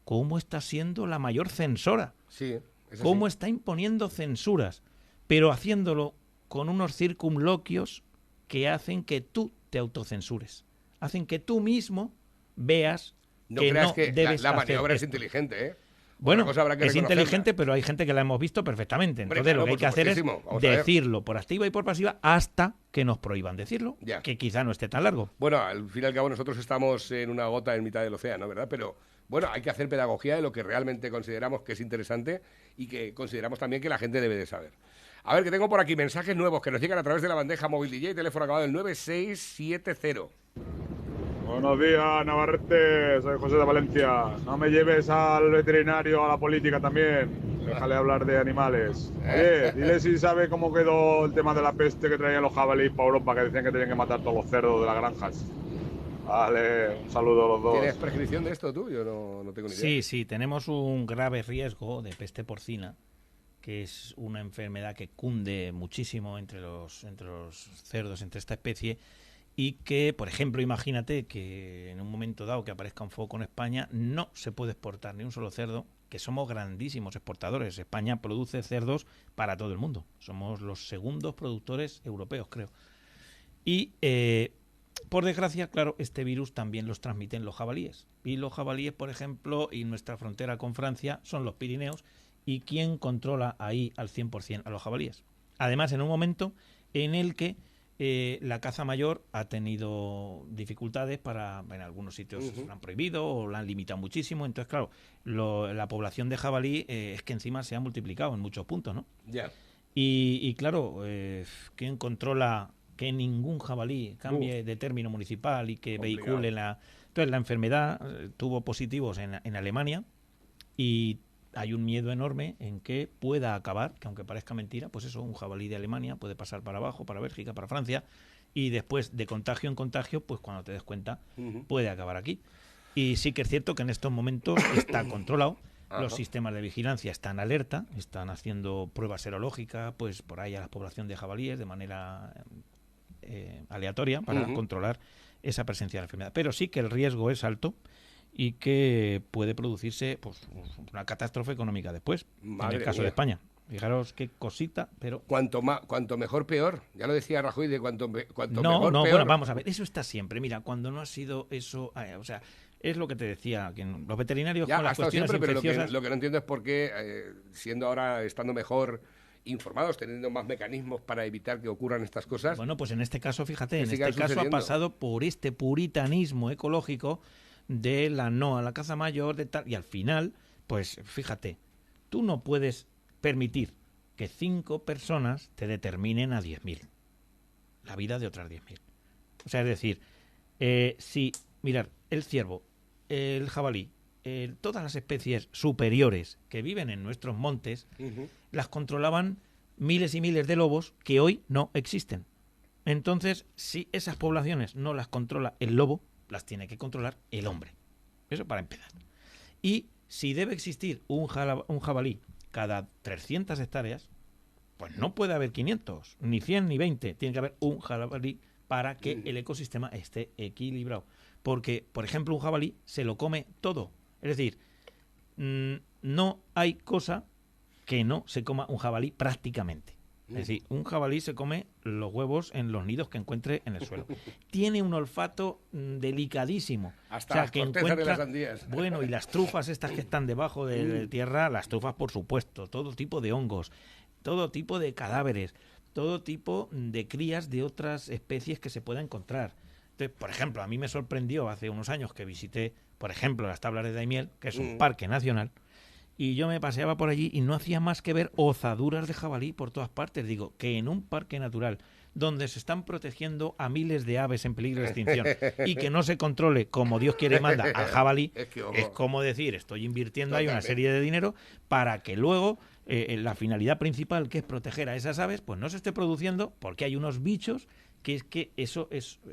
Speaker 3: cómo está siendo la mayor censora,
Speaker 2: Sí,
Speaker 3: cómo está imponiendo censuras, pero haciéndolo con unos circunloquios que hacen que tú te autocensures, hacen que tú mismo veas
Speaker 2: no
Speaker 3: que
Speaker 2: creas
Speaker 3: no
Speaker 2: que
Speaker 3: debes
Speaker 2: la
Speaker 3: hacer
Speaker 2: maniobra es
Speaker 3: esto.
Speaker 2: inteligente, ¿eh?
Speaker 3: Bueno,
Speaker 2: Otra cosa habrá que
Speaker 3: es
Speaker 2: reconocerla.
Speaker 3: inteligente, pero hay gente que la hemos visto perfectamente.
Speaker 2: Hombre,
Speaker 3: Entonces
Speaker 2: claro,
Speaker 3: lo que hay
Speaker 2: por
Speaker 3: que hacer es
Speaker 2: supuestísimo. Vamos a ver.
Speaker 3: decirlo por activa y por pasiva hasta que nos prohíban decirlo,
Speaker 2: Ya.
Speaker 3: que quizá no esté tan largo.
Speaker 2: Bueno, al fin y al cabo nosotros estamos en una gota en mitad del océano, ¿verdad? Pero bueno, hay que hacer pedagogía de lo que realmente consideramos que es interesante y que consideramos también que la gente debe de saber. A ver, que tengo por aquí mensajes nuevos que nos llegan a través de la bandeja móvil DJ, teléfono acabado en 9670.
Speaker 4: Buenos días, Navarrete. Soy José de Valencia. No me lleves al veterinario a la política también. Déjale hablar de animales. Oye, dile si sabe cómo quedó el tema de la peste que traían los jabalíes para Europa, que decían que tenían que matar todos los cerdos de las granjas. Vale, un saludo a los dos.
Speaker 2: ¿Tienes prescripción de esto tú? Yo no tengo ni idea.
Speaker 3: Sí, tenemos un grave riesgo de peste porcina, que es una enfermedad que cunde muchísimo entre los cerdos, entre esta especie, y que, por ejemplo, imagínate que en un momento dado que aparezca un foco en España, no se puede exportar ni un solo cerdo, que somos grandísimos exportadores. España produce cerdos para todo el mundo. Somos los segundos productores europeos, creo. Y, por desgracia, claro, este virus también los transmiten los jabalíes. Y los jabalíes, por ejemplo, y nuestra frontera con Francia son los Pirineos. ¿Y quién controla ahí al 100% a los jabalíes? Además, en un momento en el que la caza mayor ha tenido dificultades en algunos sitios la han prohibido o la han limitado muchísimo. Entonces, claro, la población de jabalí es que encima se ha multiplicado en muchos puntos, ¿no?
Speaker 2: Ya.
Speaker 3: Y claro, ¿quién controla que ningún jabalí cambie de término municipal y que
Speaker 2: Complicado.
Speaker 3: vehicule la... Entonces, la enfermedad tuvo positivos en Alemania y hay un miedo enorme en que pueda acabar, que aunque parezca mentira, pues eso, un jabalí de Alemania puede pasar para abajo, para Bélgica, para Francia, y después de contagio en contagio, pues cuando te des cuenta, puede acabar aquí. Y sí que es cierto que en estos momentos está controlado, los sistemas de vigilancia están alerta, están haciendo pruebas serológicas, pues por ahí a la población de jabalíes de manera aleatoria para controlar esa presencia de la enfermedad. Pero sí que el riesgo es alto y que puede producirse pues una catástrofe económica después,
Speaker 2: Madre
Speaker 3: en el caso
Speaker 2: mía.
Speaker 3: de España. Fijaros qué cosita, pero...
Speaker 2: Cuanto mejor, peor. Ya lo decía Rajoy, de cuanto
Speaker 3: No,
Speaker 2: mejor,
Speaker 3: no,
Speaker 2: peor.
Speaker 3: bueno, vamos a ver, eso está siempre. Mira, cuando no ha sido eso... o sea, es lo que te decía, que los veterinarios
Speaker 2: Ya
Speaker 3: con
Speaker 2: ha
Speaker 3: las
Speaker 2: estado
Speaker 3: cuestiones
Speaker 2: siempre, pero
Speaker 3: infecciosas...
Speaker 2: lo que no entiendo es por qué, siendo ahora, estando mejor informados, teniendo más mecanismos para evitar que ocurran estas cosas...
Speaker 3: Bueno, pues en este caso, fíjate,
Speaker 2: que
Speaker 3: en
Speaker 2: sigan
Speaker 3: este caso ha
Speaker 2: sucediendo.
Speaker 3: pasado por este puritanismo ecológico de la no a la caza mayor, de tal, y al final, pues fíjate, tú no puedes permitir que 5 personas te determinen a 10.000 la vida de otras 10.000. O sea, es decir, si, mirad, el ciervo, el jabalí, todas las especies superiores que viven en nuestros montes, las controlaban miles y miles de lobos que hoy no existen. Entonces, si esas poblaciones no las controla el lobo, las tiene que controlar el hombre. Eso para empezar. Y si debe existir un jabalí cada 300 hectáreas, pues no puede haber 500, ni 100, ni 20. Tiene que haber un jabalí para que el ecosistema esté equilibrado. Porque, por ejemplo, un jabalí se lo come todo. Es decir, no hay cosa que no se coma un jabalí prácticamente. Es decir, un jabalí se come los huevos en los nidos que encuentre en el suelo. Tiene un olfato delicadísimo.
Speaker 2: Hasta las cortezas de las sandías.
Speaker 3: Bueno, y las trufas estas que están debajo de tierra, las trufas por supuesto, todo tipo de hongos, todo tipo de cadáveres, todo tipo de crías de otras especies que se pueda encontrar. Entonces, por ejemplo, a mí me sorprendió hace unos años que visité, por ejemplo, las Tablas de Daimiel, que es un parque nacional, y yo me paseaba por allí y no hacía más que ver ozaduras de jabalí por todas partes. Digo, que en un parque natural donde se están protegiendo a miles de aves en peligro de extinción y que no se controle como Dios quiere y manda al jabalí, es como decir, estoy invirtiendo ahí una serie de dinero para que luego la finalidad principal, que es proteger a esas aves, pues no se esté produciendo porque hay unos bichos que es que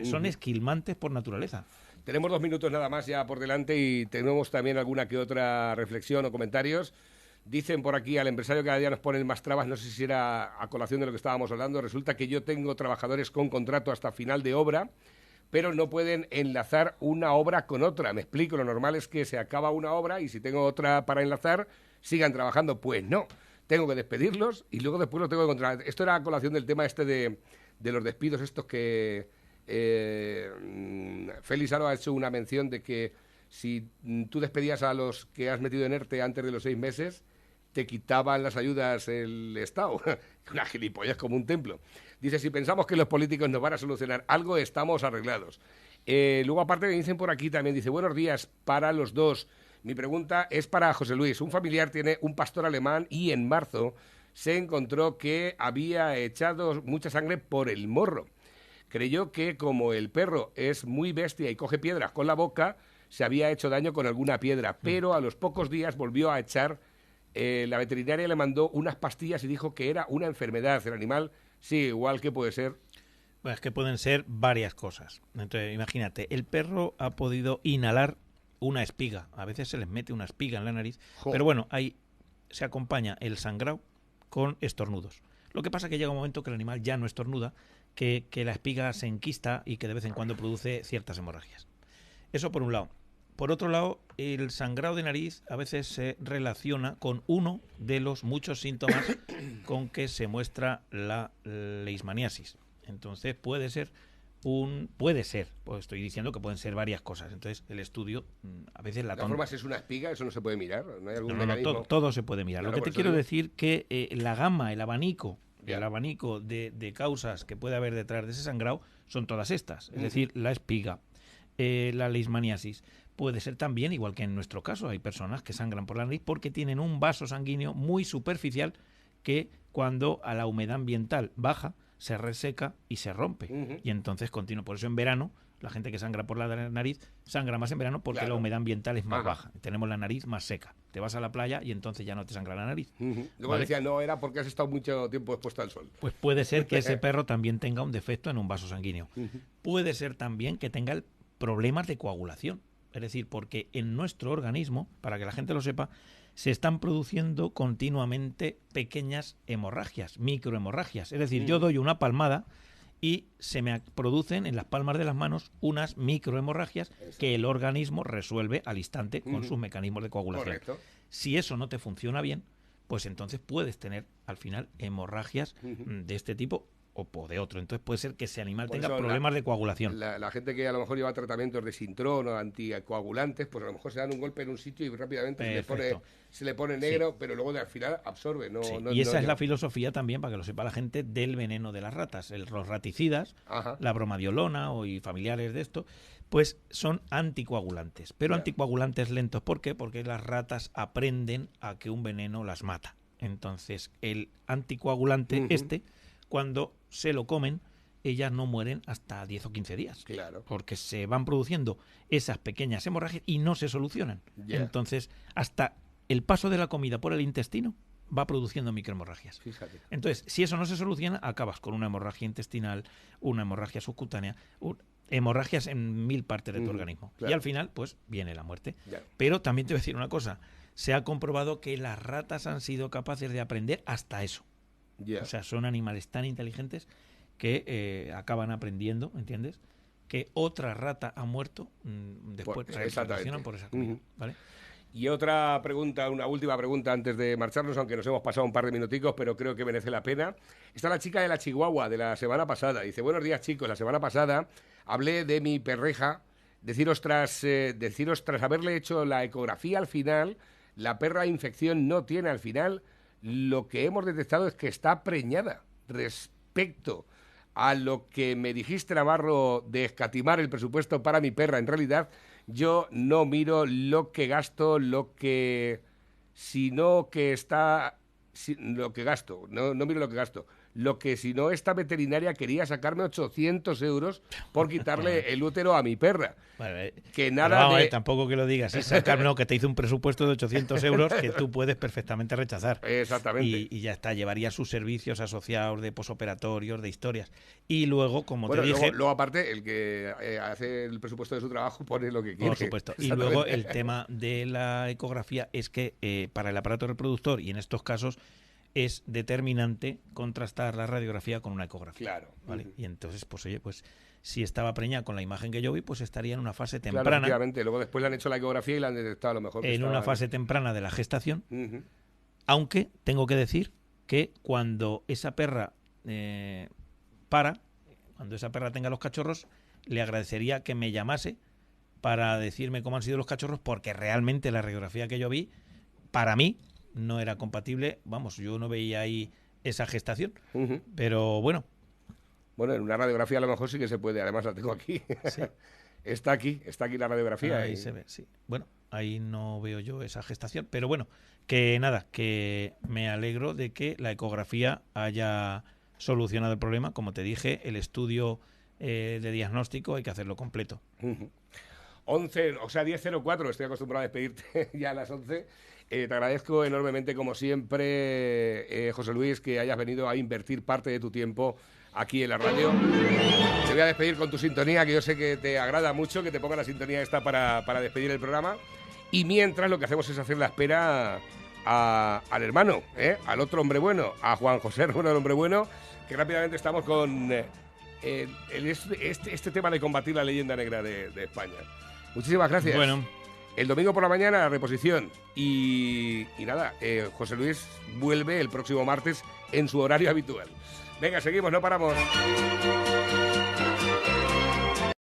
Speaker 3: son esquilmantes por naturaleza.
Speaker 2: Tenemos 2 minutos nada más ya por delante y tenemos también alguna que otra reflexión o comentarios. Dicen por aquí, al empresario cada día nos ponen más trabas, no sé si era a colación de lo que estábamos hablando. Resulta que yo tengo trabajadores con contrato hasta final de obra, pero no pueden enlazar una obra con otra. Me explico, lo normal es que se acaba una obra y si tengo otra para enlazar, sigan trabajando. Pues no, tengo que despedirlos y luego después lo tengo que contratar. Esto era a colación del tema este de los despidos estos que Félix Aro ha hecho una mención de que si tú despedías a los que has metido en ERTE antes de los 6 meses, te quitaban las ayudas el Estado. Una gilipollas como un templo. Dice, si pensamos que los políticos nos van a solucionar algo, estamos arreglados. Luego, aparte, me dicen por aquí también, dice, buenos días para los dos. Mi pregunta es para José Luis. Un familiar tiene un pastor alemán y en marzo se encontró que había echado mucha sangre por el morro. Creyó que como el perro es muy bestia y coge piedras con la boca, se había hecho daño con alguna piedra, pero a los pocos días volvió a echar. La veterinaria le mandó unas pastillas y dijo que era una enfermedad. El animal, sí, igual que puede ser.
Speaker 3: Bueno, es que pueden ser varias cosas. Entonces, imagínate, el perro ha podido inhalar una espiga. A veces se les mete una espiga en la nariz. Pero bueno, ahí se acompaña el sangrado con estornudos. Lo que pasa es que llega un momento que el animal ya no estornuda, que la espiga se enquista y que de vez en cuando produce ciertas hemorragias. Eso por un lado. Por otro lado, el sangrado de nariz a veces se relaciona con uno de los muchos síntomas con que se muestra la leishmaniasis. Entonces puede ser, pues estoy diciendo que pueden ser varias cosas. Entonces el estudio a veces
Speaker 2: De todas formas, es una espiga, eso no se puede mirar. ¿No hay algún
Speaker 3: No,
Speaker 2: mecanismo?
Speaker 3: todo se puede mirar.
Speaker 2: Claro,
Speaker 3: Lo que
Speaker 2: por
Speaker 3: te
Speaker 2: eso
Speaker 3: quiero
Speaker 2: digo.
Speaker 3: decir que la gama, el abanico
Speaker 2: Ya.
Speaker 3: de causas que puede haber detrás de ese sangrado son todas estas. Es decir, la espiga, la leishmaniasis. Puede ser también, igual que en nuestro caso, hay personas que sangran por la nariz porque tienen un vaso sanguíneo muy superficial que cuando a la humedad ambiental baja, se reseca y se rompe. Y entonces continúa. Por eso en verano, la gente que sangra por la nariz sangra más en verano porque
Speaker 2: Claro.
Speaker 3: la humedad ambiental es más
Speaker 2: Ajá.
Speaker 3: baja. Tenemos la nariz más seca. Te vas a la playa y entonces ya no te sangra la nariz.
Speaker 2: Luego
Speaker 3: ¿Vale?
Speaker 2: decía, no, era porque has estado mucho tiempo expuesto al sol.
Speaker 3: Pues puede ser que ese perro también tenga un defecto en un vaso sanguíneo. Puede ser también que tenga problemas de coagulación. Es decir, porque en nuestro organismo, para que la gente lo sepa, se están produciendo continuamente pequeñas hemorragias, microhemorragias. Es decir, yo doy una palmada y se me producen en las palmas de las manos unas microhemorragias que el organismo resuelve al instante con sus mecanismos de coagulación.
Speaker 2: Correcto.
Speaker 3: Si eso no te funciona bien, pues entonces puedes tener al final hemorragias de este tipo o de otro. Entonces puede ser que ese animal
Speaker 2: Por
Speaker 3: tenga
Speaker 2: eso
Speaker 3: problemas de coagulación.
Speaker 2: La gente que a lo mejor lleva tratamientos de Sintrón o anticoagulantes, pues a lo mejor se dan un golpe en un sitio y rápidamente se le pone negro, pero luego al final absorbe. No,
Speaker 3: Sí,
Speaker 2: no,
Speaker 3: y esa
Speaker 2: no
Speaker 3: es la
Speaker 2: lleva.
Speaker 3: filosofía también, para que lo sepa la gente, del veneno de las ratas. Los raticidas,
Speaker 2: Ajá.
Speaker 3: la bromadiolona y familiares de esto, pues son anticoagulantes. Pero
Speaker 2: Ya.
Speaker 3: anticoagulantes lentos. ¿Por qué? Porque las ratas aprenden a que un veneno las mata. Entonces, el anticoagulante cuando se lo comen, ellas no mueren hasta 10 o 15 días.
Speaker 2: Claro.
Speaker 3: Porque se van produciendo esas pequeñas hemorragias y no se solucionan.
Speaker 2: Ya.
Speaker 3: Entonces, hasta el paso de la comida por el intestino va produciendo microhemorragias.
Speaker 2: Fíjate.
Speaker 3: Entonces, si eso no se soluciona, acabas con una hemorragia intestinal, una hemorragia subcutánea, hemorragias en 1000 partes de tu organismo.
Speaker 2: claro.
Speaker 3: Y al final, pues, viene la muerte.
Speaker 2: Ya.
Speaker 3: Pero también te voy a decir una cosa. Se ha comprobado que las ratas han sido capaces de aprender hasta eso.
Speaker 2: Ya.
Speaker 3: O sea, son animales tan inteligentes que acaban aprendiendo, ¿entiendes? Que otra rata ha muerto después reaccionan por esa comida, ¿vale?
Speaker 2: Y otra pregunta, una última pregunta antes de marcharnos, aunque nos hemos pasado un par de minuticos, pero creo que merece la pena. Está la chica de la Chihuahua de la semana pasada. Dice, buenos días chicos, la semana pasada hablé de mi perreja, deciros tras haberle hecho la ecografía al final, la perra infección no tiene al final, lo que hemos detectado es que está preñada. Respecto a lo que me dijiste, Navarro, de escatimar el presupuesto para mi perra, en realidad yo no miro lo que gasto, lo que gasto, no miro lo que gasto, lo que si no esta veterinaria quería sacarme 800 euros por quitarle el útero a mi perra.
Speaker 3: Vale,
Speaker 2: que nada
Speaker 3: vamos,
Speaker 2: de...
Speaker 3: tampoco que lo digas, es sacar, no, que te hizo un presupuesto de 800 euros que tú puedes perfectamente rechazar.
Speaker 2: Exactamente.
Speaker 3: Y ya está, llevaría sus servicios asociados de posoperatorios, de historias. Y luego, como
Speaker 2: bueno,
Speaker 3: te dije...
Speaker 2: Luego, aparte, el que hace el presupuesto de su trabajo pone lo que quiere.
Speaker 3: Por supuesto. Y luego el tema de la ecografía es que para el aparato reproductor, y en estos casos, es determinante contrastar la radiografía con una ecografía.
Speaker 2: Claro.
Speaker 3: ¿Vale? Y entonces, pues oye, pues si estaba preñada con la imagen que yo vi, pues estaría en una fase temprana.
Speaker 2: Claro, efectivamente. Luego después le han hecho la ecografía y le han detectado a lo mejor.
Speaker 3: En una fase temprana de la gestación. Aunque tengo que decir que cuando esa perra cuando esa perra tenga los cachorros, le agradecería que me llamase para decirme cómo han sido los cachorros, porque realmente la radiografía que yo vi, para mí, no era compatible. Vamos, yo no veía ahí esa gestación. Pero bueno.
Speaker 2: Bueno, en una radiografía a lo mejor sí que se puede. Además la tengo aquí. Sí. Está aquí la radiografía.
Speaker 3: Ahí se ve, sí. Bueno, ahí no veo yo esa gestación. Pero bueno, que nada, que me alegro de que la ecografía haya solucionado el problema. Como te dije, el estudio de diagnóstico hay que hacerlo completo.
Speaker 2: 11, o sea, 10:04, estoy acostumbrado a despedirte ya a las 11. Te agradezco enormemente, como siempre, José Luis, que hayas venido a invertir parte de tu tiempo aquí en la radio. Te voy a despedir con tu sintonía, que yo sé que te agrada mucho, que te ponga la sintonía esta para despedir el programa. Y mientras lo que hacemos es hacer la espera al hermano, al otro hombre bueno, a Juan José Hermano, el hombre bueno, que rápidamente estamos con este tema de combatir la leyenda negra de España. Muchísimas gracias.
Speaker 3: Bueno.
Speaker 2: El domingo por la mañana la reposición. Y nada, José Luis vuelve el próximo martes en su horario habitual. Venga, seguimos, no paramos.